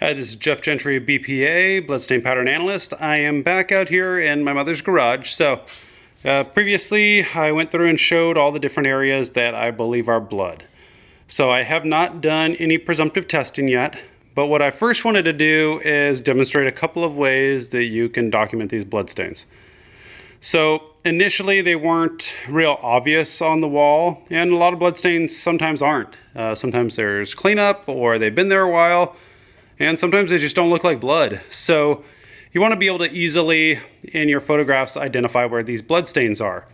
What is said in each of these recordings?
Hi, this is Jeff Gentry, BPA, Bloodstain Pattern Analyst. I am back out here in my mother's garage. Previously I went through and showed all the different areas that I believe are blood. So I have not done any presumptive testing yet, but what I first wanted to do is demonstrate a couple of ways that you can document these bloodstains. So initially they weren't real obvious on the wall, and a lot of bloodstains sometimes aren't. Sometimes there's cleanup or they've been there a while, and sometimes they just don't look like blood. So you want to be able to easily, in your photographs, identify where these blood stains are.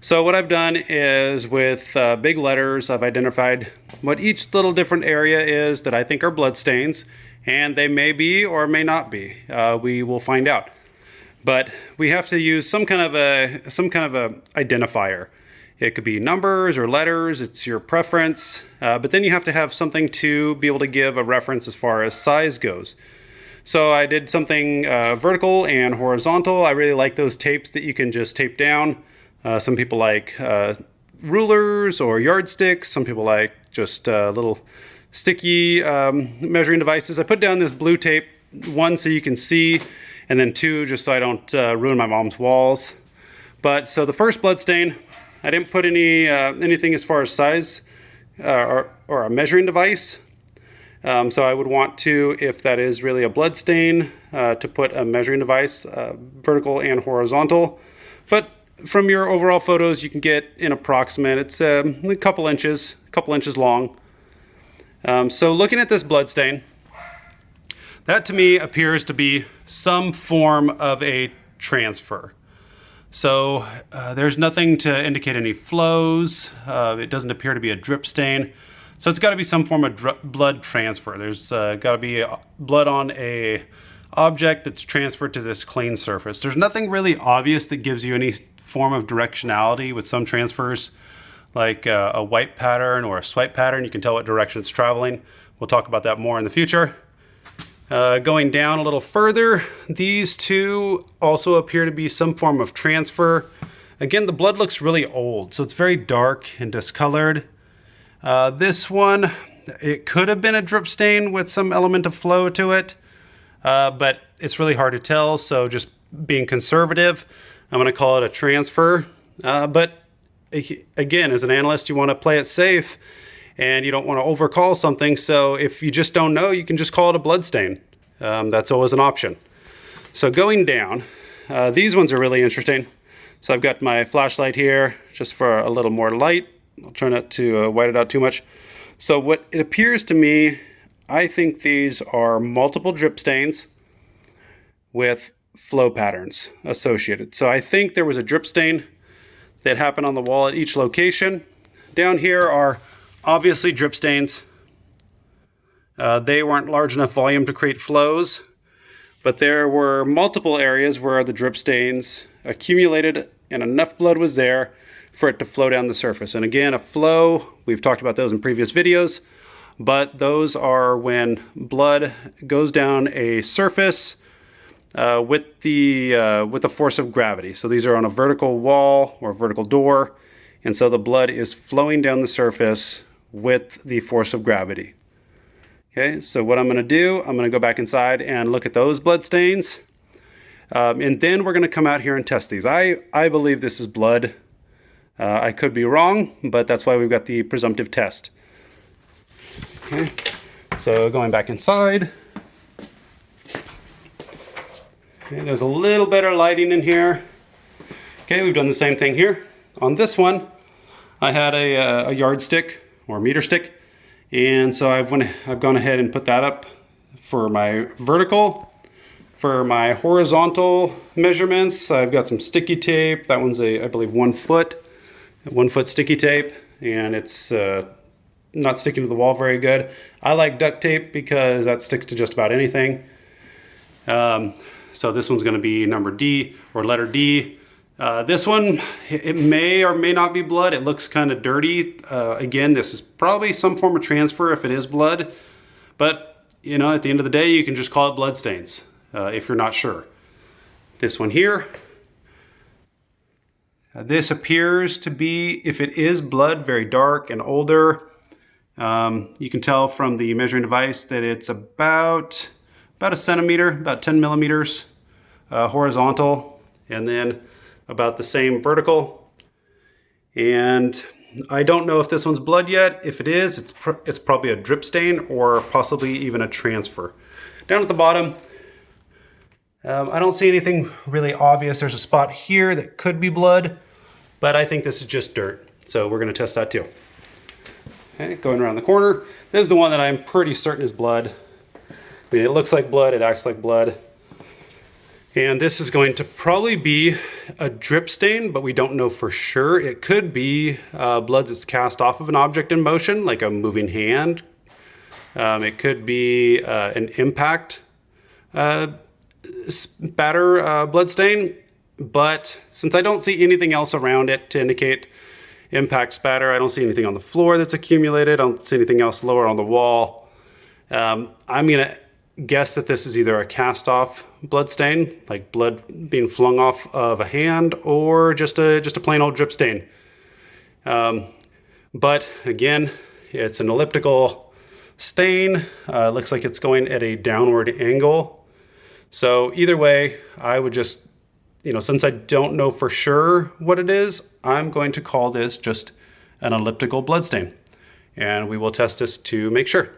So what I've done is with big letters, I've identified what each little different area is that I think are blood stains, and they may be or may not be. We will find out. But we have to use some kind of a identifier. It could be numbers or letters, it's your preference, but then you have to have something to be able to give a reference as far as size goes. So I did something vertical and horizontal. I really like those tapes that you can just tape down. Some people like rulers or yardsticks. Some people like just little sticky measuring devices. I put down this blue tape, one so you can see, and then two just so I don't ruin my mom's walls. But so the first blood stain, I didn't put anything as far as size or a measuring device. So I would want to, if that is really a blood stain, to put a measuring device, vertical and horizontal. But from your overall photos, you can get an approximate. It's a couple inches long. So looking at this blood stain, that to me appears to be some form of a transfer. So there's nothing to indicate any flows. It doesn't appear to be a drip stain. So it's got to be some form of blood transfer. There's got to be blood on a object that's transferred to this clean surface. There's nothing really obvious that gives you any form of directionality with some transfers, like a wipe pattern or a swipe pattern. You can tell what direction it's traveling. We'll talk about that more in the future. Going down a little further, these two also appear to be some form of transfer. Again, the blood looks really old, so it's very dark and discolored. This one, it could have been a drip stain with some element of flow to it, but it's really hard to tell, so just being conservative, I'm going to call it a transfer. But again, as an analyst, you want to play it safe, and you don't want to overcall something, so if you just don't know, you can just call it a blood stain. That's always an option. So going down, these ones are really interesting. So I've got my flashlight here just for a little more light. I'll try not to white it out too much. So what it appears to me, I think these are multiple drip stains with flow patterns associated. So I think there was a drip stain that happened on the wall at each location. Down here are obviously drip stains. They weren't large enough volume to create flows, but there were multiple areas where the drip stains accumulated and enough blood was there for it to flow down the surface. And again, a flow, we've talked about those in previous videos, but those are when blood goes down a surface with the force of gravity. So these are on a vertical wall or vertical door, and so the blood is flowing down the surface with the force of gravity. Okay, so what I'm going to do, I'm going to go back inside and look at those blood stains, and then we're going to come out here and test these. I believe this is blood. I could be wrong, but that's why we've got the presumptive test. Okay, so going back inside. Okay, there's a little better lighting in here. Okay, we've done the same thing here. On this one, I had a yardstick or meter stick, and so I've gone ahead and put that up for my vertical. For my horizontal measurements, I've got some sticky tape. That one's I believe 1 foot sticky tape, and it's not sticking to the wall very good. I like duct tape because that sticks to just about anything. So this one's going to be number D or letter D. This one, it may or may not be blood. It looks kind of dirty. Again, this is probably some form of transfer if it is blood, but you know, at the end of the day, you can just call it blood stains if you're not sure. This one here, this appears to be, if it is blood, very dark and older. You can tell from the measuring device that it's about about a centimeter, about 10 millimeters horizontal, and then about the same vertical. And I don't know if this one's blood yet. If it is, it's probably a drip stain or possibly even a transfer. Down at the bottom, I don't see anything really obvious. There's a spot here that could be blood, but I think this is just dirt. So we're going to test that too. Okay, going around the corner. This is the one that I'm pretty certain is blood. I mean, it looks like blood, it acts like blood. And this is going to probably be a drip stain, but we don't know for sure. It could be blood that's cast off of an object in motion, like a moving hand. It could be an impact spatter blood stain, but since I don't see anything else around it to indicate impact spatter, I don't see anything on the floor that's accumulated, I don't see anything else lower on the wall. I'm gonna guess that this is either a cast off blood stain, like blood being flung off of a hand, or just a plain old drip stain. But again, it's an elliptical stain. It looks like it's going at a downward angle. So either way, I would just, since I don't know for sure what it is, I'm going to call this just an elliptical blood stain. And we will test this to make sure.